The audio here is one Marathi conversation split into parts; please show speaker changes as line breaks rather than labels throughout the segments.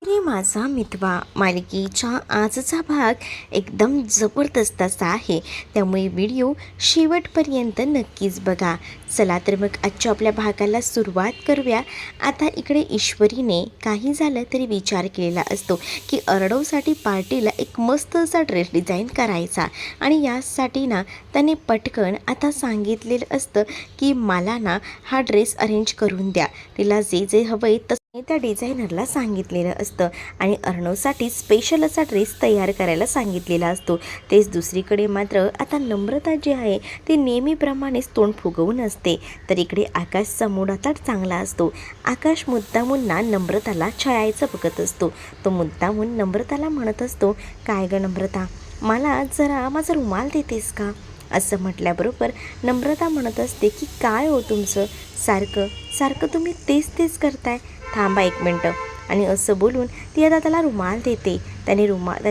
रे माझा मितवा मालिकेच्या आजचा भाग एकदम जबरदस्त असा आहे, त्यामुळे व्हिडिओ शेवटपर्यंत नक्कीच बघा. चला तर मग आजच्या आपल्या भागाला सुरुवात करूया. आता इकडे ईश्वरीने काही झालं तरी विचार केलेला असतो की अर्णवसाठी पार्टीला एक मस्त असा ड्रेस डिझाईन करायचा, आणि यासाठी ना त्याने पटकन आता सांगितलेलं असतं की मला ना हा ड्रेस अरेंज करून द्या. तिला जे जे हवं आहे तसं त्या डिझायनरला सांगितलेलं असतं, आणि अर्णवसाठी स्पेशल असा ड्रेस तयार करायला सांगितलेला असतो. तेच दुसरीकडे मात्र आता नम्रता जी आहे ती नेहमीप्रमाणेच तोंड फुगवून असते. तर इकडे आकाशचा मूड आता चांगला असतो. आकाश मुद्दामून ना नम्रताला छळायचं बघत असतो. तो मुद्दामून नम्रताला म्हणत असतो, काय गं नम्रता, मला जरा माझा रुमाल देतेस का? असं म्हटल्याबरोबर नम्रता म्हणत असते की काय हो तुमचं, सारखं सारखं तुम्ही तेच करताय, थांबा एक मिनटं. आणि असं बोलून ती आता त्याला रुमाल देते. त्याने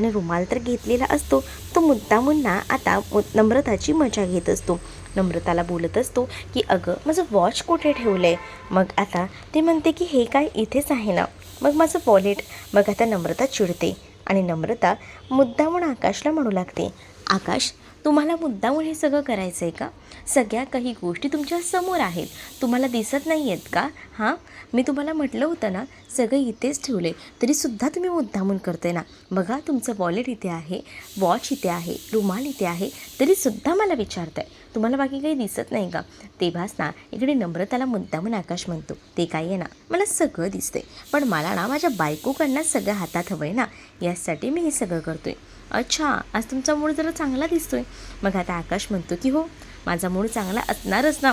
रुमाल तर घेतलेला असतो. तो मुद्दामून ना आता नम्रताची मजा घेत असतो. नम्रताला बोलत असतो की अगं माझं वॉच कुठे ठेवलं आहे? मग आता ते म्हणते की हे काय इथेच आहे ना. मग माझं वॉलेट. मग आता नम्रता चिडते आणि नम्रता मुद्दामून आकाशला म्हणू लागते, आकाश तुम्हाला मुद्दामून हे सगळं करायचं आहे का? सगळ्या काही गोष्टी तुमच्या समोर आहेत, तुम्हाला दिसत नाही आहेत का? हां, मी तुम्हाला म्हटलं होतं ना सगळं इथेच ठेवले, तरीसुद्धा तुम्ही मुद्दामून करते ना. बघा तुमचं वॉलेट इथे आहे, वॉच इथे आहे, रुमाल इथे आहे, तरीसुद्धा मला विचारताय, तुम्हाला बाकी काही दिसत नाही का? तेव्हाच ना इकडे नम्रताला मुद्दामून आकाश म्हणतो, ते काय आहे ना मला सगळं दिसते, पण मला ना माझ्या बायकोकडनं सगळं हातात हवं आहे ना, यासाठी मी हे सगळं करतो आहे. अच्छा, आज तुमचा मूड जरा चांगला दिसतोय. मग आता आकाश म्हणतो की हो, माझा मूड चांगला असणारच ना,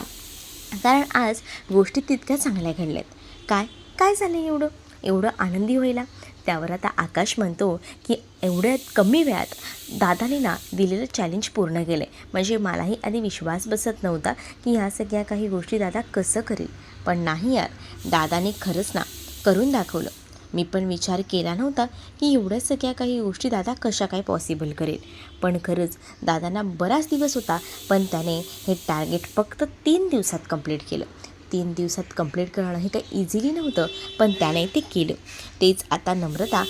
कारण आज गोष्टी तितक्या चांगल्या घडल्यात. काय काय झालं एवढं आनंदी व्हायला? त्यावर आता आकाश म्हणतो की एवढ्या कमी वेळात दादाने ना दिलेलं चॅलेंज पूर्ण केलं आहे. म्हणजे मलाही आधी विश्वास बसत नव्हता की ह्या सगळ्या काही गोष्टी दादा कसं करेल, पण नाही यार, दादाने खरंच ना करून दाखवलं. मी पण विचार केला नव्हता की एवढ्या सगळ्या काही गोष्टी दादा कशा काय पॉसिबल करेल. पण खरंच दादांना बराच दिवस होता, पण त्याने हे टार्गेट फक्त 3 दिवसात कंप्लीट केलं. 3 दिवसात कंप्लीट करणं हे काही इझिली नव्हतं, पण त्याने ते केलं. तेच आता नम्रता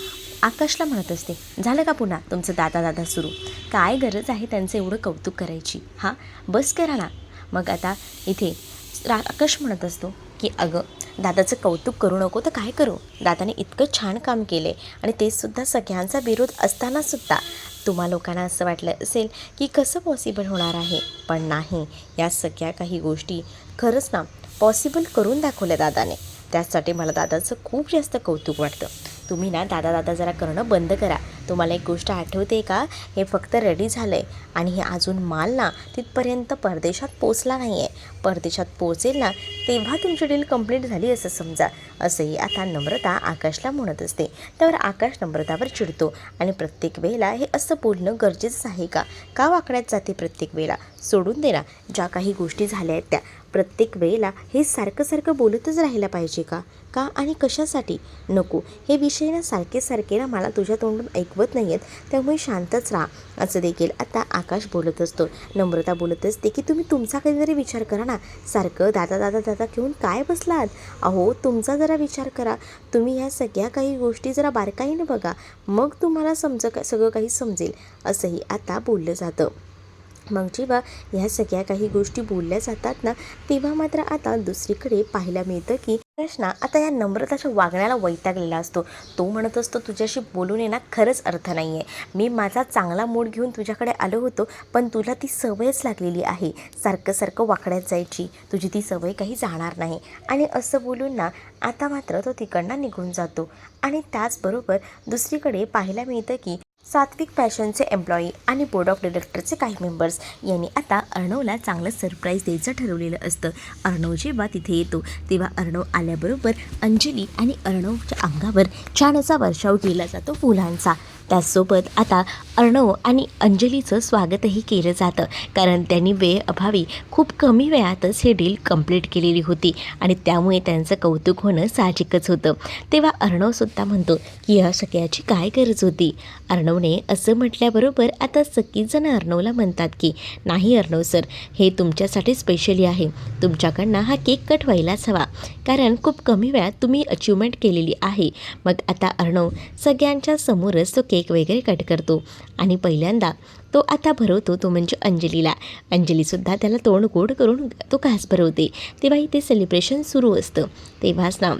आकाशला म्हणत असते, झालं का पुन्हा तुमचं दादा सुरू? काय गरज आहे त्यांचं एवढं कौतुक करायची? हां, बस करा ना. मग आता इथे आकाश म्हणत असतो की अगं दादाचं कौतुक करू नको तर काय करू, दादाने इतकं छान काम केले, आणि तेसुद्धा सगळ्यांचा विरोध असतानासुद्धा तुम्हा लोकांना असं वाटलं असेल की कसं पॉसिबल होणार आहे, पण नाही, या सगळ्या काही गोष्टी खरंच ना पॉसिबल करून दाखवल्या दादाने. त्यासाठी मला दादाचं खूप जास्त कौतुक वाटतं. तुम्ही ना दादा जरा करणं बंद करा. तुम्हाला एक गोष्ट आठवते का, हे फक्त रेडी झालं आहे, आणि हे अजून माल ना तिथपर्यंत परदेशात पोचला नाही आहे. परदेशात पोचेल ना तेव्हा तुमची डील कंप्लीट झाली असं समजा. असंही आता नम्रता आकाशला म्हणत असते. त्यावर आकाश नम्रतावर चिडतो, आणि प्रत्येक वेळेला हे असं बोलणं गरजेचं आहे का? का वाकड्यात जाते प्रत्येक वेळेला? सोडून दे ना, ज्या काही गोष्टी झाल्या आहेत त्या. प्रत्येक वेळेला हे सारखं बोलतच राहायला पाहिजे का? का आणि कशासाठी? नको, हे विषय ना सारखे ना मला तुझ्या तोंडून ऐकवत नाही आहेत, त्यामुळे शांतच राहा, असं देखील आता आकाश बोलत असतो. नम्रता बोलत असते की तुम्ही तुमचा कधीतरी विचार करा ना, सारखं दादा घेऊन काय बसलात? अहो तुमचा जरा विचार करा. तुम्ही ह्या सगळ्या काही गोष्टी जरा बारकाईने बघा, मग तुम्हाला सगळं काही समजेल, असंही आता बोललं जातं. मग जेव्हा ह्या सगळ्या काही गोष्टी बोलल्या जातात ना, तेव्हा मात्र आता दुसरीकडे पाहायला मिळतं की कृष्णा आता या नम्रताच्या वागण्याला वैतागलेला असतो. तो म्हणत असतो, तुझ्याशी बोलून ना खरंच अर्थ नाही आहे. मी माझा चांगला मूड घेऊन तुझ्याकडे आलो होतो, पण तुला ती सवयच लागलेली आहे सारखं वाकड्यात जायची. तुझी ती सवय काही जाणार नाही. आणि असं बोलून ना आता मात्र तो तिकडनं निघून जातो. आणि त्याचबरोबर दुसरीकडे पाहायला मिळतं की सात्विक फॅशनचे एम्प्लॉई आणि बोर्ड ऑफ डिरेक्टरचे काही मेंबर्स यांनी आता अर्णवला चांगलं सरप्राईज द्यायचं ठरवलेलं असतं. अर्णव जेव्हा तिथे येतो तेव्हा अर्णव आल्याबरोबर अंजली आणि अर्णवच्या अंगावर छान असा वर्षाव केला जातो फुलांचा. त्याचसोबत आता अर्णव आणि अंजलीचं स्वागतही केलं जातं, कारण त्यांनी वेळअभावी खूप कमी वेळातच हे डील कंप्लीट केलेली होती आणि त्यामुळे त्यांचं कौतुक होणं साहजिकच होतं. तेव्हा अर्णवसुद्धा म्हणतो की या सगळ्याची काय गरज होती. अर्णवने असं म्हटल्याबरोबर आता सगळीजण अर्णवला म्हणतात की नाही अर्णव सर, हे तुमच्यासाठी स्पेशली आहे. तुमच्याकडनं हा केक कट व्हायलाच हवा, कारण खूप कमी वेळात तुम्ही अचिव्हमेंट केलेली आहे. मग आता अर्णव सगळ्यांच्या समोरच तो केक वगैरे कट करतो आणि पहिल्यांदा तो आता भरवतो, तो म्हणजे अंजलीला. अंजलीसुद्धा त्याला तोंड गोड करून तो घास भरवते. तेव्हा इथे सेलिब्रेशन सुरू असतं. तेव्हाच ना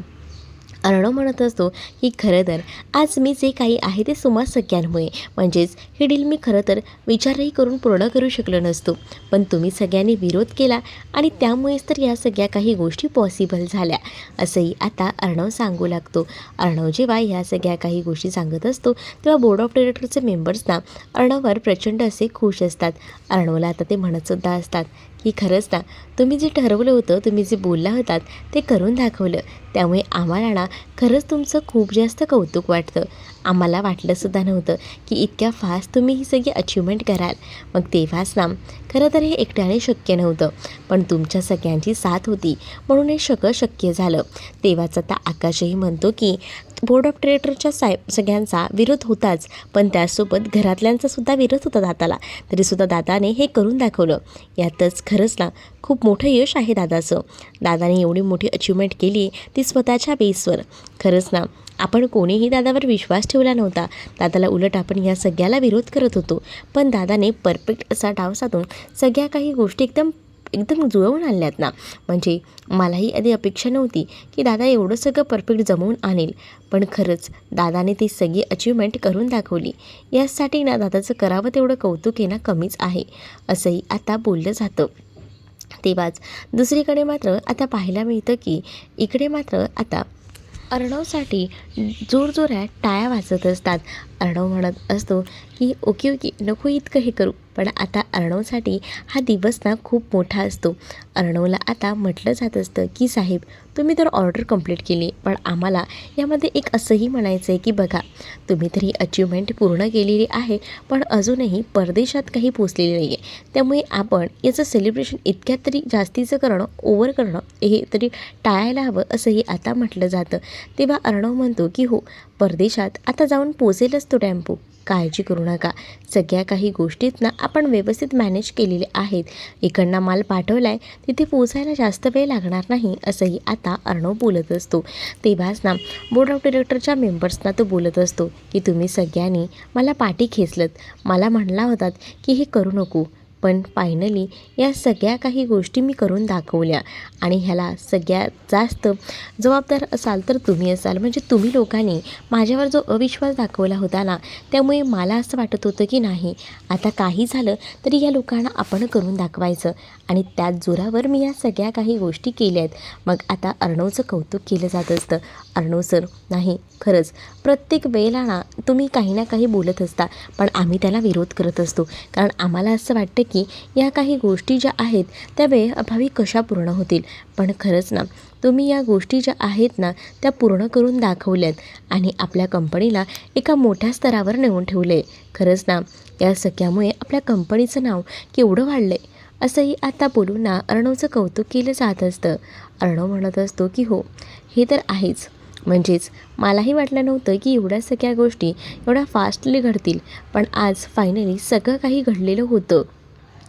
अर्णव म्हणत असतो की खरं तर आज मी जे काही आहे ते तुम्हा सगळ्यांमुळे, म्हणजेच ही डील मी खरं तर विचारही करून पूर्ण करू शकलो नसतो, पण तुम्ही सगळ्यांनी विरोध केला आणि त्यामुळेच तर या सगळ्या काही गोष्टी पॉसिबल झाल्या, असंही आता अर्णव सांगू लागतो. अर्णव जेव्हा या सगळ्या काही गोष्टी सांगत असतो तेव्हा बोर्ड ऑफ डायरेक्टरचे मेंबर्सना अर्णववर प्रचंड असे खुश असतात. अर्णवला आता ते म्हणतसुद्धा असतात की खरंच ना, तुम्ही जे ठरवलं होतं, तुम्ही जे बोलला होतात ते करून दाखवलं, त्यामुळे आम्हाला ना खरंच तुमचं खूप जास्त कौतुक वाटतं. आम्हाला वाटलंसुद्धा नव्हतं की इतक्या फास्ट तुम्ही ही सगळी अचिव्हमेंट कराल. मग तेव्हाच ना खरं तर हे एकट्याने शक्य नव्हतं, पण तुमच्या सगळ्यांची साथ होती म्हणून हे सगळं शक्य झालं. तेव्हाच आता आकाशही म्हणतो की बोर्ड ऑफ डायरेक्टरच्या सगळ्यांचा विरोध होताच, पण त्यासोबत घरातल्यांचासुद्धा विरोध होता दादाला, तरीसुद्धा दादाने हे करून दाखवलं. यातच खरंच ना खूप मोठं यश आहे दादाचं. दादाने एवढी मोठी अचिव्हमेंट केली ती स्वतःच्या बेसवर. खरंच ना आपण कोणीही दादावर विश्वास ठेवला नव्हता. दादाला उलट आपण या सगळ्याला विरोध करत होतो, पण दादाने परफेक्ट असा डाव साधून सगळ्या काही गोष्टी एकदम एकदम जुळवून आणल्यात ना. म्हणजे मलाही आधी अपेक्षा नव्हती की दादा एवढं सगळं परफेक्ट जमवून आणेल, पण खरंच दादाने ती सगळी अचिव्हमेंट करून दाखवली. यासाठी ना दादाचं करावं तेवढं कौतुक येणं कमीच आहे, असंही आता बोललं जातं. तेव्हाच दुसरीकडे मात्र आता पाहायला मिळतं की इकडे मात्र आता अर्णवसाठी जोरजोरात टाळ्या वाजत असतात. अर्णव म्हणत असतो की ओके ओके, नको इतकं हे करू, पण आता अर्णवसाठी हा दिवस ना खूप मोठा असतो. अर्णवला आता म्हटलं जात असतं की साहेब, तुम्ही तर ऑर्डर कंप्लीट केली, पण आम्हाला यामध्ये एक असंही म्हणायचं आहे की बघा, तुम्ही तरी अचिव्हमेंट पूर्ण केलेली आहे, पण अजूनही परदेशात काही पोचलेली नाही आहे. त्यामुळे आपण याचं सेलिब्रेशन इतक्यात तरी जास्तीचं करणं, ओव्हर करणं हे तरी टाळायला हवं, असंही आता म्हटलं जातं. तेव्हा अर्णव म्हणतो की हो, परदेशात आता जाऊन पोचेलच तो टेम्पो, काळजी करू नका. सगळ्या काही गोष्टीत ना आपण व्यवस्थित मॅनेज केलेले आहेत. इकडनं माल पाठवला आहे, तिथे पोचायला जास्त वेळ लागणार नाही, असंही आता अर्णव बोलत असतो. तेव्हाच ना बोर्ड ऑफ डायरेक्टरच्या मेंबर्सना तो बोलत असतो की तुम्ही सगळ्यांनी मला पाठी खेचलत, मला म्हणला होतात की हे करू नको, पण फायनली या सगळ्या काही गोष्टी मी करून दाखवल्या आणि ह्याला सगळ्यात जास्त जबाबदार असाल तर तुम्ही असाल. म्हणजे तुम्ही लोकांनी माझ्यावर जो अविश्वास दाखवला होता ना, त्यामुळे मला असं वाटत होतं की नाही, आता काही झालं तरी या लोकांना आपण करून दाखवायचं आणि त्याच जोरावर मी या सगळ्या काही गोष्टी केल्या आहेत. मग आता अर्णवचं कौतुक केलं जात असतं. अर्णव सर, नाही खरंच प्रत्येक वेळेला ना तुम्ही काही ना काही बोलत असता, पण आम्ही त्याला विरोध करत असतो, कारण आम्हाला असं वाटतं की या काही गोष्टी ज्या आहेत त्या वेळअभावी कशा पूर्ण होतील. पण खरंच ना तुम्ही या गोष्टी ज्या आहेत ना त्या पूर्ण करून दाखवल्यात आणि आपल्या कंपनीला एका मोठ्या स्तरावर नेऊन ठेवले. खरंच ना या सगळ्यामुळे आपल्या कंपनीचं नाव केवढं वाढलं आहे, असंही आता बोलून ना अर्णवचं कौतुक केलं जात असतं. अर्णव म्हणत असतो की हो, हे तर आहेच. म्हणजेच मलाही वाटलं नव्हतं की एवढ्या सगळ्या गोष्टी एवढ्या फास्टली घडतील, पण आज फायनली सगळं काही घडलेलं होतं.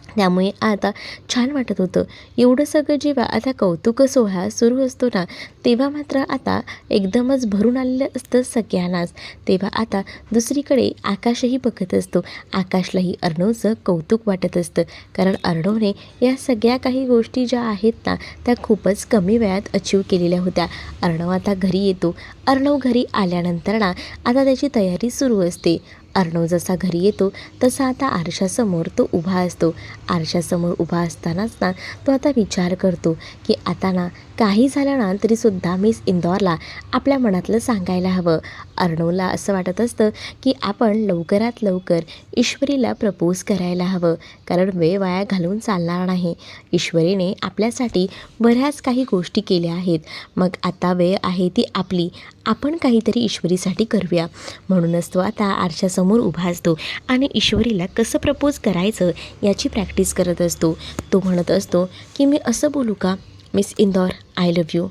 त्यामुळे आता छान वाटत होतं. एवढं सगळं जेव्हा आता कौतुक सोहळा सुरू असतो ना, तेव्हा मात्र आता एकदमच भरून आलेलं असतं सगळ्यांनाच. तेव्हा आता दुसरीकडे आकाशही बघत असतो. आकाशलाही अर्णवचं कौतुक वाटत असतं, कारण अर्णवने या सगळ्या काही गोष्टी ज्या आहेत ना त्या खूपच कमी वेळात अचीव केलेल्या होत्या. अर्णव आता घरी येतो. अर्णव घरी आल्यानंतर ना आता त्याची तयारी सुरू असते. अर्णव जसा घरी येतो तसा आता आरशासमोर तो उभा असतो. आरशासमोर उभा असतानाच ना तो आता विचार करतो की आता ना काही झालं ना तरीसुद्धा मिस इंदौरला आपल्या मनातलं सांगायला हवं. अर्णवला असं वाटत असतं की आपण लवकरात लवकर ईश्वरीला प्रपोज करायला हवं, कारण वेळ वाया घालवून चालणार नाही. ईश्वरीने आपल्यासाठी बऱ्याच काही गोष्टी केल्या आहेत. मग आता वेळ आहे ती आपली आपण काहीतरी ईश्वरीसाठी करूया. म्हणूनच तो आता आरशासमोर उभा असतो आणि ईश्वरीला कसं प्रपोज करायचं याची प्रॅक्टिस करत असतो. तो म्हणत असतो की मी असं बोलू का, miss Indore I love you.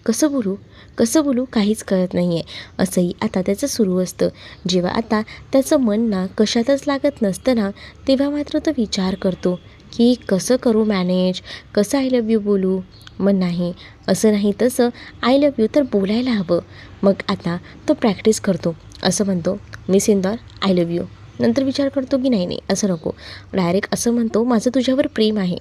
कसं बोलू काहीच कळत नाही आहे, असंही आता त्याचं सुरू असतं. जेव्हा आता त्याचं मन ना कशातच लागत नसतं ना, तेव्हा मात्र तो विचार करतो की कसं करू मॅनेज, कसं आय लव्ह यू बोलू. मग नाही, असं नाही तसं आय लव्ह यू तर बोलायला हवं. मग आता तो प्रॅक्टिस करतो. असं म्हणतो, miss Indore I love you. नंतर विचार करतो की नाही असं नको, डायरेक्ट असं म्हणतो, माझं तुझ्यावर प्रेम आहे.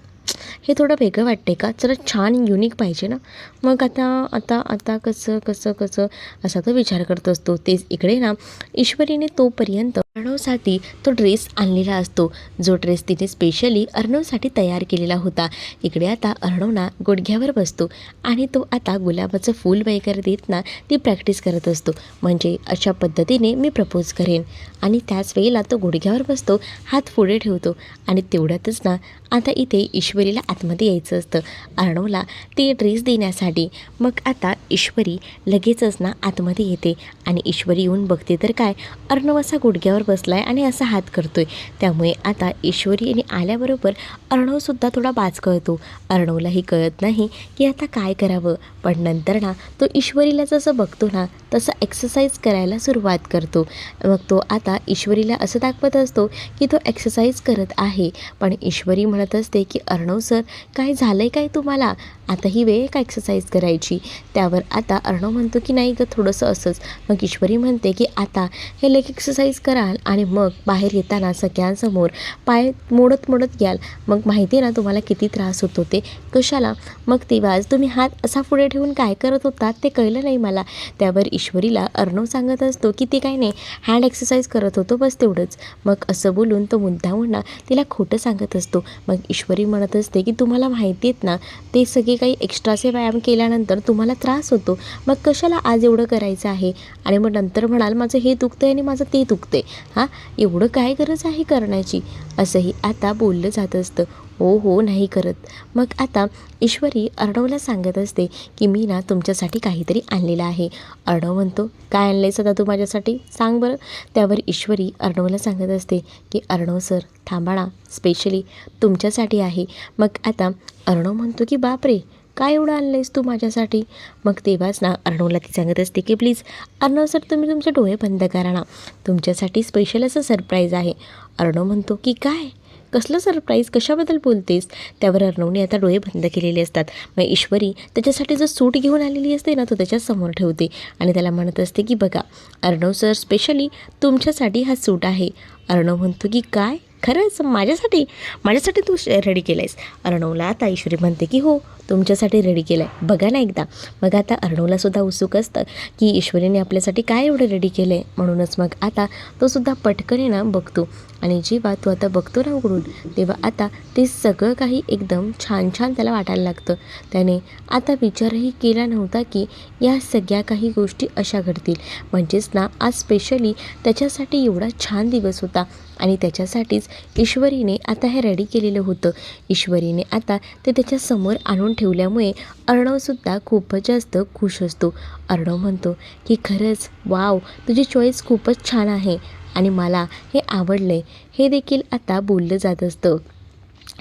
हे थोडं वेगळं वाटते का, जरा छान युनिक पाहिजे ना. मग आता आता आता कसं कसं कसं असा तो विचार करत असतो. तेच इकडे ना ईश्वरीने तोपर्यंत अर्णवसाठी तो ड्रेस आणलेला असतो, जो ड्रेस तिने स्पेशली अर्णवसाठी तयार केलेला होता. इकडे आता अर्णव ना गुडघ्यावर बसतो आणि तो आता गुलाबाचं फूल वगैरे देत ना ती प्रॅक्टिस करत असतो. म्हणजे अशा पद्धतीने मी प्रपोज करेन. आणि त्याच वेळेला तो गुडघ्यावर बसतो, हात पुढे ठेवतो आणि तेवढ्यातच ना आता इथे ईश्वरीला आतमध्ये यायचं असतं अर्णवला ती ड्रेस देण्यासाठी. मग आता ईश्वरी लगेचच ना आतमध्ये येते आणि ईश्वरी येऊन बघते तर काय, अर्णव असा गुडघ्यावर बसला आहे आणि असा हात करतोय. त्यामुळे आता ईश्वरी आणि आल्याबरोबर अर्णवसुद्धा थोडा बाचकळतो. अर्णवलाही कळत नाही की आता काय करावं. पण नंतर ना तो ईश्वरीला जसं बघतो ना तसं एक्सरसाइज करायला सुरुवात करतो. मग तो आता ईश्वरीला असं दाखवत असतो की तो एक्सरसाइज करत आहे. पण ईश्वरी म्हणत असते की अर्णव सर, काय झालं आहे काय तुम्हाला, आता ही वेळ का एक्सरसाइज करायची. त्यावर आता अर्णव म्हणतो की नाही गं, थोडंसं असंच. मग ईश्वरी म्हणते की आता हे लेग एक्सरसाइज कराल आणि मग बाहेर येताना सगळ्यांसमोर पाय मोडत मोडत याल. मग माहिती आहे ना तुम्हाला किती त्रास होतो ते, कशाला. मग तेव्हाच तुम्ही हात असा पुढे ठेवून काय करत होतात ते कळलं नाही मला. त्यावर ईश्वरीला अर्णव सांगत असतो की ते काय नाही, हँड एक्सरसाइज करत होतो बस तेवढंच. मग असं बोलून तो मुद्दामून ना तिला खोटं सांगत असतो. मग ईश्वरी म्हणत असते की तुम्हाला माहिती आहेत ना, ते सगळे काही एक्स्ट्राचे व्यायाम केल्यानंतर तुम्हाला त्रास होतो, मग कशाला आज एवढं करायचं आहे. आणि मग नंतर म्हणाल माझं हे दुखतं आहे आणि माझं ते दुखते, हां एवढं काय गरज आहे करण्याची, असंही आता बोललं जात असतं. हो नाही करत. मग आता ईश्वरी अर्णवला सांगत असते की मी ना तुमच्यासाठी काहीतरी आणलेलं आहे. अर्णव म्हणतो, काय आणलं आहेस आता तू माझ्यासाठी, सांग बरं. त्यावर ईश्वरी अर्णवला सांगत असते की अर्णव सर थांबा ना, स्पेशली तुमच्यासाठी आहे. मग आता अर्णव म्हणतो की बापरे, काय एवढं आणलं आहेस तू माझ्यासाठी. मग तेव्हाच ना अर्णवला ती सांगत असते की प्लीज अर्णव सर तुम्ही तुमचे डोळे बंद करा ना, तुमच्यासाठी स्पेशल असं सरप्राईज आहे. अर्णव म्हणतो की काय, कसलं सरप्राईज, कशाबद्दल बोलतेस. त्यावर अर्णवने आता डोळे बंद केलेले असतात. मग ईश्वरी त्याच्यासाठी जो सूट घेऊन आलेली असते ना तो त्याच्यासमोर ठेवते आणि त्याला म्हणत असते की बघा अर्णव सर, स्पेशली तुमच्यासाठी हा सूट आहे. अर्णव म्हणतो की काय, खरंच माझ्यासाठी तू रेडी केलं आहेस. अर्णवला आता ईश्वरी म्हणते की हो तुमच्यासाठी रेडी केलं आहे, बघा ना एकदा. मग आता अर्णवलासुद्धा उत्सुक असतं की ईश्वरीने आपल्यासाठी काय एवढं रेडी केलं आहे. म्हणूनच मग आता तो सुद्धा पटकन ना बघतो आणि जेव्हा तो आता बघतो ना उघडून, तेव्हा आता ते सगळं काही एकदम छान त्याला वाटायला लागतं. त्याने आता विचारही केला नव्हता की या सगळ्या काही गोष्टी अशा घडतील. म्हणजेच ना आज स्पेशली त्याच्यासाठी एवढा छान दिवस होता आणि त्याच्यासाठीच ईश्वरीने आता हे रेडी केलेलं होतं. ईश्वरीने आता ते त्याच्यासमोर आणून ठेवल्यामुळे अर्णवसुद्धा खूपच जास्त खुश असतो. अर्णव म्हणतो की खरंच वाव, तुझी चॉईस खूपच छान आहे आणि मला हे आवडलं आहे. हे देखील आता बोललं जात असतं.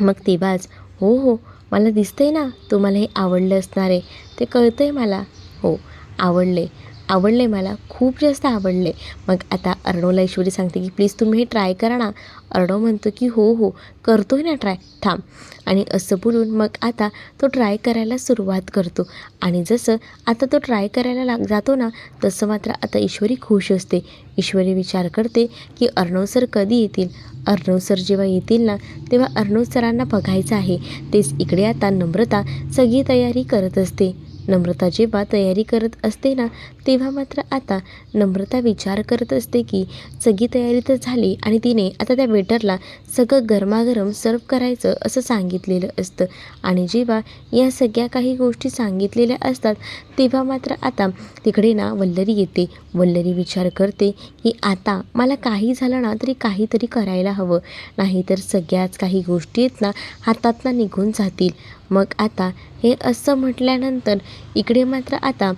मग तेव्हाच हो मला दिसतंय ना तुम्हाला हे आवडलं असणार आहे, ते कळतं आहे मला. हो आवडले मला, खूप जास्त आवडले. मग आता अर्णवला ईश्वरी सांगते की प्लीज तुम्ही हे ट्राय करा ना. अर्णव म्हणतो की हो करतोय ना ट्राय, थांब. आणि असं बोलून मग आता तो ट्राय करायला सुरुवात करतो. आणि जसं आता तो ट्राय करायला जातो ना तसं मात्र आता ईश्वरी खुश असते. ईश्वरी विचार करते की अर्णव सर कधी येतील. अर्णव सर जेव्हा येतील ना तेव्हा अर्णव सरांना बघायचं आहे. तेच इकडे आता नम्रता सगळी तयारी करत असते. नम्रता जेव्हा तयारी करत असते ना तेव्हा मात्र आता नम्रता विचार करत असते की सगळी तयारी तर झाली आणि तिने आता त्या वेटरला सगळं गरमागरम सर्व करायचं असं सांगितलेलं असतं. आणि जेव्हा या सगळ्या काही गोष्टी सांगितलेल्या असतात तेव्हा मात्र आता तिकडे ना वल्लरी येते. वल्लरी विचार करते की आता मला काही झालं ना तरी काहीतरी करायला हवं, नाहीतर सगळ्याच काही गोष्टी आहेत ना हातातनं निघून जातील. मग आता हे असं म्हटल्यानंतर इकडे मात्र आता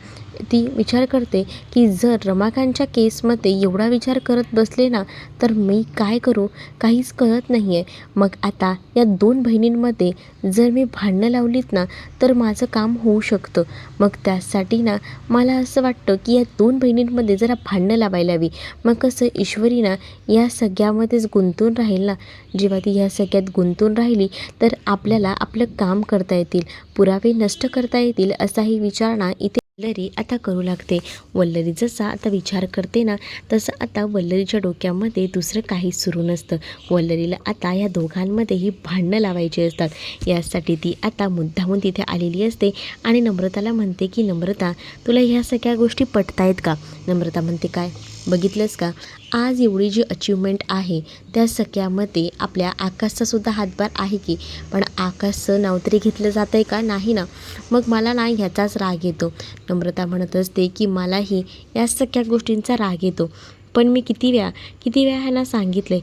ती विचार करते की जर रमाकांतच्या केसमध्ये एवढा विचार करत बसले ना तर मी काय करू, काहीच कळत नाही आहे. मग आता या 2 बहिणींमध्ये जर मी भांडणं लावलीत ना तर माझं काम होऊ शकतं. मग त्यासाठी ना मला असं वाटतं की या 2 बहिणींमध्ये जरा भांडणं लावायला हवी. मग कसं ईश्वरी ना या सगळ्यामध्येच गुंतून राहील ना. जेव्हा ती ह्या सगळ्यात गुंतून राहिली तर आपल्याला आपलं काम करता येतील, पुरावे नष्ट करता येतील असाही विचार ना इथे वल्लरी आता करू लागते. वल्लरी जसा आता विचार करते ना तसं आता वल्लरीच्या डोक्यामध्ये दुसरं काही सुरू नसतं. वल्लरीला आता या दोघांमध्येही भांडणं लावायची असतात. यासाठी ती आता मुद्दामून तिथे आलेली असते आणि नम्रताला म्हणते की नम्रता, तुला ह्या सगळ्या गोष्टी पटतायत का? नम्रता म्हणते, काय बघितलंस का, आज एवढी जी अचिव्हमेंट आहे त्या सगळ्यामध्ये आपल्या आकाशचा सुद्धा हातभार आहे की, पण आकाशचं नाव तरी घेतलं जातं आहे का? नाही ना. मग मला ना ह्याचाच राग येतो. नम्रता म्हणत असते की मलाही या सगळ्या गोष्टींचा राग येतो, पण मी किती वेळा ह्यांना सांगितलं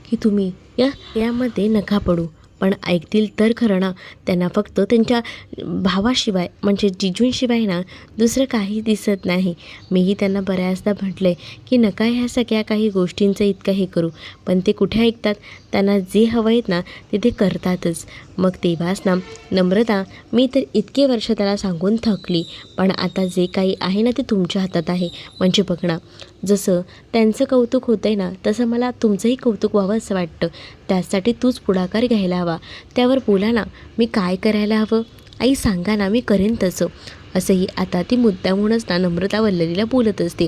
की तुम्ही यामध्ये नका पडू, पण ऐकतील तर खरं ना. त्यांना फक्त त्यांच्या भावाशिवाय म्हणजे जिजूंशिवाय ना दुसरं काही दिसत नाही. मीही त्यांना बऱ्याचदा म्हटलं आहे की नका ह्या सगळ्या काही गोष्टींचं इतकं हे करू, पण ते कुठे ऐकतात. त्यांना जे हवं आहेत ना ते करतातच. मग तेव्हाच ना नम्रता, मी तर इतके वर्ष त्याला सांगून थकली, पण आता जे काही आहे ना ते तुमच्या हातात आहे. म्हणजे बघ ना, जसं त्यांचं कौतुक होतं आहे ना तसं मला तुमचंही कौतुक व्हावं असं वाटतं. त्यासाठी तूच पुढाकार घ्यायला हवा. त्यावर बोला ना, मी काय करायला हवं? आई सांगा ना, मी करेन तसं. असंही आता ती मुद्दामूनच ना नम्रता वल्लरीला बोलत असते.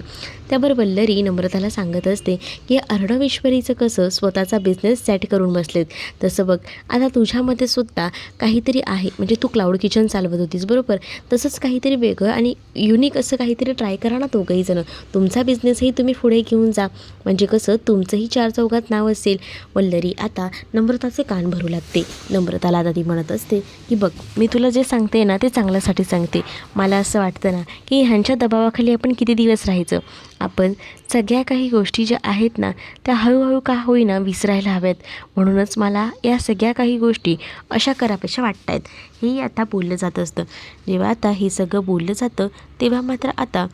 त्यावर वल्लरी नम्रताला सांगत असते की अर्णव ईश्वरीचं कसं स्वतःचा बिझनेस सेट करून बसलेत, तसं बघ आता तुझ्यामध्ये सुद्धा काहीतरी आहे. म्हणजे तू क्लाउड किचन चालवत होतीस बरोबर, तसंच काहीतरी वेगळं आणि युनिक असं काहीतरी ट्राय करा ना दोघंही जणं. तुमचा बिझनेसही तुम्ही पुढे घेऊन जा, म्हणजे कसं तुमचंही 4 चौघात नाव असेल. वल्लरी आता नम्रताचे कान भरू लागते. नम्रताला आता ती म्हणत असते की बघ, मी तुला जे सांगते ना ते चांगल्यासाठी सांगते. मला असं वाटतं ना की ह्यांच्या दबावाखाली आपण किती दिवस राहायचं. आपण सगळ्या काही गोष्टी ज्या आहेत ना त्या हळूहळू का होईना विसरायला हव्यात. म्हणूनच मला या सगळ्या काही गोष्टी अशा कराव्याशा वाटत आहेत. हेही आता बोललं जात असतं. जेव्हा आता हे सगळं बोललं जातं तेव्हा मात्र आता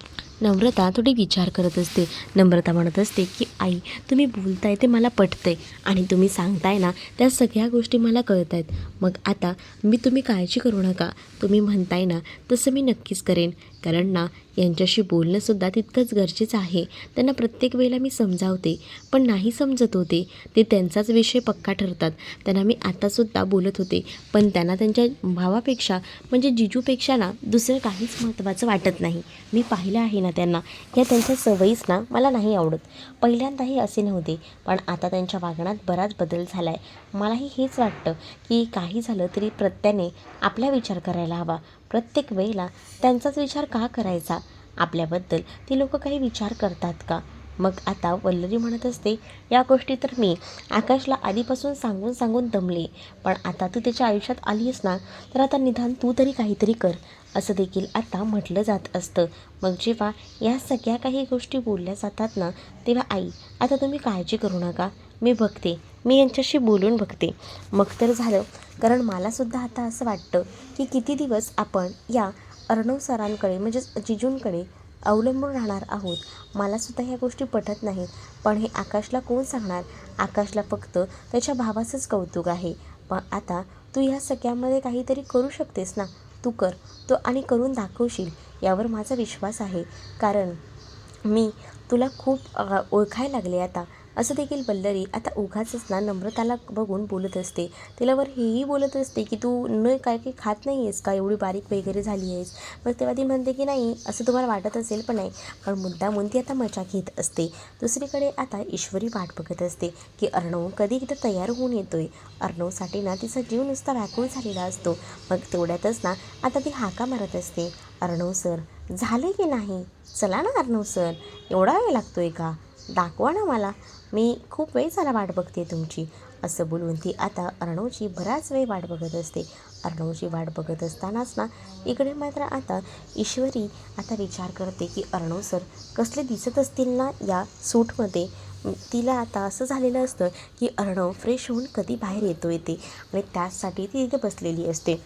नम्रता थोडी विचार करत असते. नम्रता म्हणत असते की आई, तुम्ही बोलताय ते मला पटतंय आणि तुम्ही सांगताय ना त्या सगळ्या गोष्टी मला कळत आहेत. मग आता तुम्ही काळजी करू नका. तुम्ही म्हणताय ना तसं मी नक्कीच करेन. कारण ना यांच्याशी बोलणंसुद्धा तितकंच गरजेचं आहे. त्यांना प्रत्येक वेळेला मी समजावते, पण नाही समजत होते. ते त्यांचाच विषय पक्का ठरतात. त्यांना मी आतासुद्धा बोलत होते, पण त्यांना त्यांच्या भावापेक्षा म्हणजे जिजूपेक्षा ना दुसरं काहीच महत्त्वाचं वाटत नाही. मी पाहिलं आहे ना त्यांना, या त्यांच्या सवयीच ना मला नाही आवडत. पहिल्यांदाही असे नव्हते, पण आता त्यांच्या वागण्यात बराच बदल झाला आहे. मलाही हेच वाटतं की काही झालं तरी प्रत्येकाने आपला विचार करायला हवा. प्रत्येक वेळेला त्यांचाच विचार का करायचा? आपल्याबद्दल ती लोक काही विचार करतात का? मग आता वल्लरी म्हणत असते, या गोष्टी तर मी आकाशला आधीपासून सांगून दमले, पण आता तू त्याच्या आयुष्यात आलीस ना तर आता निदान तू तरी काहीतरी कर, असं देखील आता म्हटलं जात असतं. मग जेव्हा या सगळ्या काही गोष्टी बोलल्या जातात ना तेव्हा आई, आता तुम्ही काळजी करू नका. मी बघते, मी यांच्याशी बोलून बघते. मग तर झालं. कारण मलासुद्धा आता असं वाटतं की किती दिवस आपण या अर्णव सरांकडे म्हणजेच जिजूंकडे अवलंबून राहणार आहोत. मलासुद्धा ह्या गोष्टी पटत नाहीत, पण हे आकाशला कोण सांगणार? आकाशला फक्त त्याच्या भावाचंच कौतुक आहे. पण आता तू ह्या सगळ्यामध्ये काहीतरी करू शकतेस ना, तू कर. तो आणि करून दाखवशील यावर माझा विश्वास आहे. कारण मी तुला खूप ओळखायला लागले आता, असं देखील वल्लरी आता उगाचच ना नम्रताला बघून बोलत असते. तिलावर हेही बोलत असते की तू न काय काही खात नाही आहेस का, एवढी बारीक वगैरे झाली आहेस. मग तेव्हा ती म्हणते की नाही, असं तुम्हाला वाटत असेल पण नाही, पण मुद्दामून ती आता मजा घेत असते. दुसरीकडे आता ईश्वरी वाट बघत असते की अर्णव कधी एकदा तयार होऊन येतोय. अर्णवसाठी ना तिचा जीव नुसता व्याकुळ झालेला असतो. मग तेवढ्यातच ना आता ती हाका मारत असते, अर्णव सर झाले की नाही, चला ना अर्णव सर, एवढा वेळ लागतोय का, दाखवा ना मला, मी खूप वेळ झाला वाट बघते तुमची. असं बोलून ती आता अर्णवची बराच वेळ वाट बघत असते. अर्णवची वाट बघत असतानाच ना इकडे मात्र आता ईश्वरी आता विचार करते की अर्णव सर कसले दिसत असतील ना या सूटमध्ये. तिला आता असं झालेलं असतं की अर्णव फ्रेश होऊन कधी बाहेर येतो येते आणि त्याचसाठी ती इथे बसलेली असते.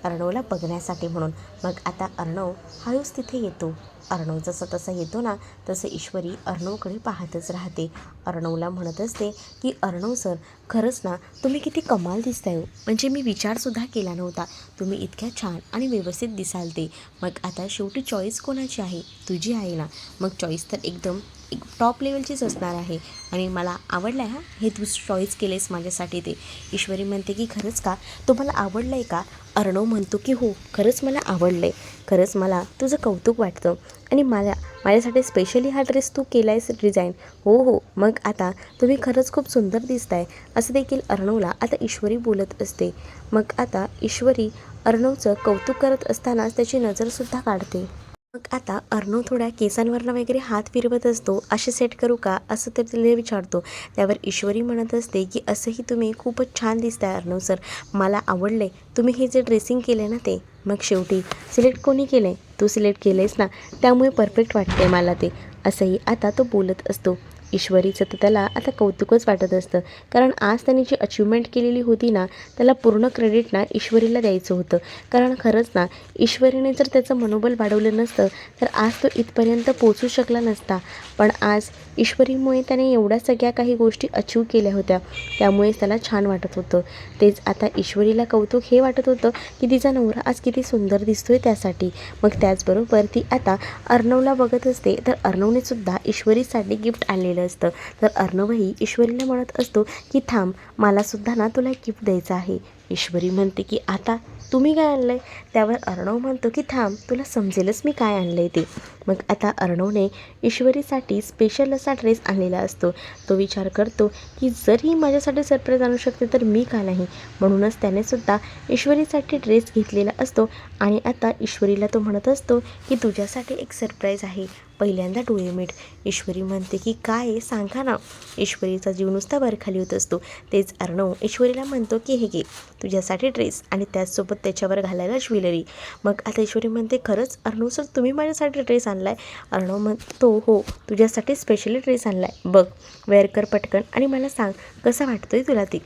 अर्णवला बघण्यासाठी म्हणून. मग आता अर्णव हळूच तिथे येतो. अर्णव जसं तसं येतो ना तसं ईश्वरी अर्णवकडे पाहतच राहते. अर्णवला म्हणत असते की अर्णव सर, खरंच ना तुम्ही किती कमाल दिसताय हो. म्हणजे मी विचारसुद्धा केला नव्हता तुम्ही इतक्या छान आणि व्यवस्थित दिसाल ते. मग आता शेवटी चॉईस कोणाची आहे? तुझी आहे ना. मग चॉईस तर एकदम एक टॉप लेवलचीच असणार आहे आणि मला आवडलं आहे हे तू चॉईस केलेस माझ्यासाठी ते. ईश्वरी म्हणते की खरंच का? तुम्हाला आवडलं आहे का? अर्णव म्हणतो की हो, खरंच मला आवडलं आहे. खरंच मला तुझं कौतुक वाटतं आणि माझ्यासाठी स्पेशली हा ड्रेस तू केला आहेस डिझाईन. हो हो, मग आता तुम्ही खरंच खूप सुंदर दिसताय असं देखील अर्णवला आता ईश्वरी बोलत असते. मग आता ईश्वरी अर्णवचं कौतुक करत असतानाच त्याची नजरसुद्धा काढते. मग आता अर्णव थोड्या केसांवरनं वगैरे हात फिरवत असतो. असे सेट करू का असं तर तिला विचारतो. त्यावर ईश्वरी म्हणत असते की असंही तुम्ही खूपच छान दिसताय अर्णव सर, मला आवडले तुम्ही हे जे ड्रेसिंग केलं ना ते. मग शेवटी सिलेक्ट कोणी केलं आहे? तू सिलेक्ट केलं आहेस ना, त्यामुळे परफेक्ट वाटते मला ते. असंही आता तो बोलत असतो. ईश्वरीचं तर त्याला आता कौतुकच वाटत असतं, कारण आज त्यांनी जी अचिव्हमेंट केलेली होती ना त्याला पूर्ण क्रेडिट ना ईश्वरीला द्यायचं होतं. कारण खरंच ना ईश्वरीने जर त्याचं मनोबल वाढवलं नसतं तर आज तो इथपर्यंत पोचू शकला नसता. पण आज ईश्वरीमुळे त्याने एवढ्या सगळ्या काही गोष्टी अचीव केल्या होत्या, त्यामुळेच त्याला छान वाटत होतं. तेच आता ईश्वरीला कौतुक हे वाटत होतं की तिचा नवरा आज किती सुंदर दिसतोय त्यासाठी. मग त्याचबरोबर ती आता अर्णवला बघत असते, तर अर्णवने सुद्धा ईश्वरीसाठी गिफ्ट आणलेलं असतं. तर अर्णवही ईश्वरीला म्हणत असतो की थांब, मलासुद्धा ना तुला गिफ्ट द्यायचं आहे. ईश्वरी म्हणते की आता तुम्ही काय आणलं आहे? त्यावर अर्णव म्हणतो की थांब, तुला समजेलच मी काय आणलं आहे ते. मग आता अर्णवने ईश्वरीसाठी स्पेशल असा ड्रेस आणलेला असतो. तो विचार करतो की जर ही माझ्यासाठी सरप्राईज आणू शकते तर मी का नाही. म्हणूनच त्याने सुद्धा ईश्वरीसाठी ड्रेस घेतलेला असतो आणि आता ईश्वरीला तो म्हणत असतो की तुझ्यासाठी एक सरप्राईज आहे, पहिल्यांदा डोळे मीट. ईश्वरी म्हणते की काय आहे सांगा ना. ईश्वरीचा जीव नुसता वरखाली होत असतो. तेच अर्णव ईश्वरीला म्हणतो की हे घे तुझ्यासाठी ड्रेस आणि त्याचसोबत त्याच्यावर घालायला ज्वेलरी. मग आता ईश्वरी म्हणते खरंच अर्णव सर तुम्ही माझ्यासाठी ड्रेस आणला आहे? अर्णव म्हणतो हो, तुझ्यासाठी स्पेशली ड्रेस आणला आहे, बघ वेअर कर पटकन आणि मला सांग कसा वाटतोय तुला ते.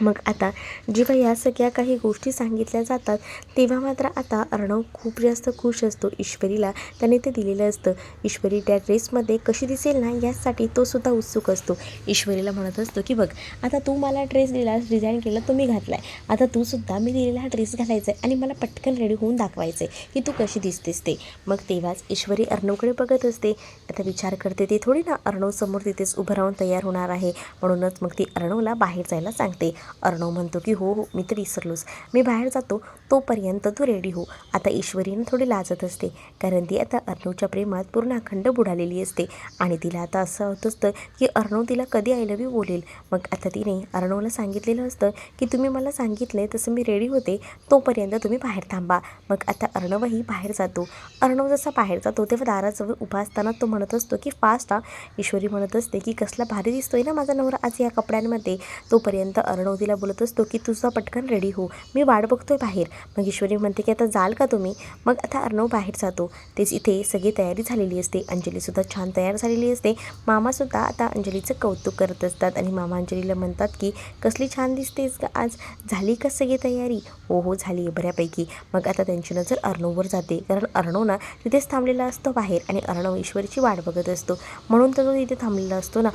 मग आता जेव्हा या सगळ्या काही गोष्टी सांगितल्या जातात तेव्हा मात्र आता अर्णव खूप जास्त खुश असतो. ईश्वरीला त्याने ते दिलेलं असतं. ईश्वरी त्या ड्रेसमध्ये कशी दिसेल ना यासाठी तो सुद्धा उत्सुक असतो. ईश्वरीला म्हणत असतो की बघ आता तू मला ड्रेस दिलास, डिझाईन केलं, तो मी घातला आहे, आता तू सुद्धा मी दिलेला हा ड्रेस घालायचा आहे आणि मला पटकन रेडी होऊन दाखवायचं आहे की तू कशी दिसतेस ते. मग तेव्हाच ईश्वरी अर्णवकडे बघत असते. आता विचार करते ती थोडी ना अर्णव समोर तिथेच उभं राहून तयार होणार आहे. म्हणूनच मग ती अर्णवला बाहेर जायला सांगते. अर्णव म्हणतो की हो हो, मी तर विसरलोच, मी बाहेर जातो, तोपर्यंत तू रेडी हो. आता ईश्वरीनं थोडी लाजत असते, कारण ती आता अर्णवच्या प्रेमात पूर्ण अखंड बुडालेली असते आणि तिला आता असं होत असतं की अर्णव तिला कधी आय लव्ह यू बोलेल. मग आता तिने अर्णवला सांगितलेलं असतं की तुम्ही मला सांगितलं तसं मी रेडी होते, तोपर्यंत तुम्ही बाहेर थांबा. मग आता अर्णवही बाहेर जातो. अर्णव जसा बाहेर जातो तेव्हा दाराजवळ उभा असताना तो म्हणत असतो की फास्ट हा. ईश्वरी म्हणत असते की कसला भारी दिसतोय ना माझा नवरा आज या कपड्यांमध्ये. तोपर्यंत अर्णव तिला बोलत असतो की तुझा पटकन रेडी हो, मी वाट बघतोय बाहेर. मग ईश्वरी म्हणते की आता जाल का तुम्ही. मग आता अर्णव बाहेर जातो. तेच इथे सगळी तयारी झालेली असते. अंजलीसुद्धा छान तयार झालेली असते. मामासुद्धा आता अंजलीचं कौतुक करत असतात आणि मामा अंजलीला म्हणतात की कसली छान दिसतेस का आज, झाली का सगळी तयारी. हो हो झाली आहे बऱ्यापैकी. मग आता त्यांची नजर अर्णववर जाते, कारण अर्णव ना तिथेच थांबलेला असतो बाहेर आणि अर्णव ईश्वरीची वाट बघत असतो, म्हणून तर तो तिथे थांबलेला असतो ना.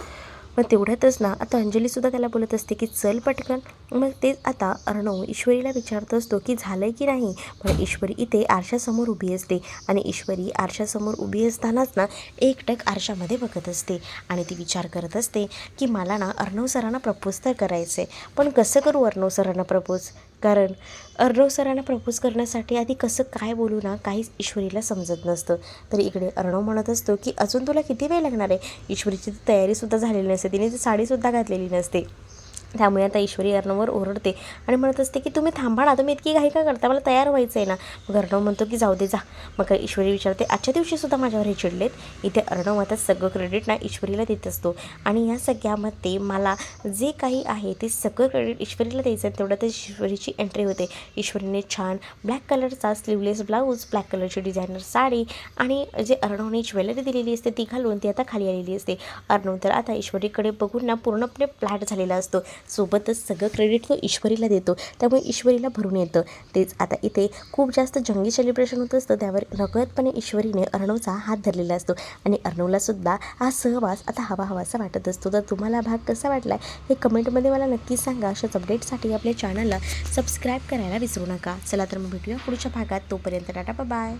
मग तेवढ्यातच ना आता अंजलीसुद्धा त्याला बोलत असते की चल पटकन. मग तेच आता अर्णव ईश्वरीला विचारत असतो की झालं आहे की नाही. पण ईश्वरी इथे आरशासमोर उभी असते आणि ईश्वरी आरशासमोर उभी असतानाच ना एकटक आरशामध्ये बघत असते आणि ती विचार करत असते की मला ना अर्णव सरांना प्रपोज तर करायचं आहे, पण कसं करू अर्णव सरांना प्रपोज. कारण अर्णव सरांना प्रपोज करण्यासाठी आधी कसं काय बोलू ना काहीच ईश्वरीला समजत नसतं. तर इकडे अर्णव म्हणत असतो की अजून तुला किती वेळ लागणार आहे. ईश्वरीची तयारीसुद्धा झालेली नसते, तिने ती साडीसुद्धा घातलेली नसते. त्यामुळे आता ईश्वरी अर्णववर ओरडते आणि म्हणत असते की तुम्ही थांबा ना, तुम्ही इतकी घाई का करता, मला तयार व्हायचं आहे ना. मग अर्णव म्हणतो की जाऊ दे जा. मग ईश्वरी विचारते आजच्या दिवशीसुद्धा माझ्यावर हे चिडलेत. इथे अर्णव आता सगळं क्रेडिट ना ईश्वरीला देत असतो आणि या सगळ्यामध्ये मला जे काही आहे ते सगळं क्रेडिट ईश्वरीला द्यायचं आहे. तेवढं तर ईश्वरीची एंट्री होते. ईश्वरीने छान ब्लॅक कलरचा स्लीवलेस ब्लाऊज, ब्लॅक कलरची डिझायनर साडी आणि जे अर्णवने ज्वेलरी दिलेली असते ती घालून ती आता खाली आलेली असते. अर्णव तर आता ईश्वरीकडे बघून ना पूर्णपणे फ्लॅट झालेला असतो. सोबतच सगळं क्रेडिट तो ईश्वरीला देतो, त्यामुळे ईश्वरीला भरून येतं. तेच आता इथे खूप जास्त जंगी सेलिब्रेशन होत असतं, त्यावर नकळतपणे ईश्वरीने अर्णवचा हात धरलेला असतो आणि अर्णवलासुद्धा हा सहवास आता हवाहवासा वाटत असतो. तर तुम्हाला भाग कसा वाटला हे कमेंटमध्ये मला नक्की सांगा. अशाच अपडेटसाठी आपल्या चॅनलला सबस्क्राईब करायला विसरू नका. चला तर मग भेटूया पुढच्या भागात. तोपर्यंत टाटा बाय.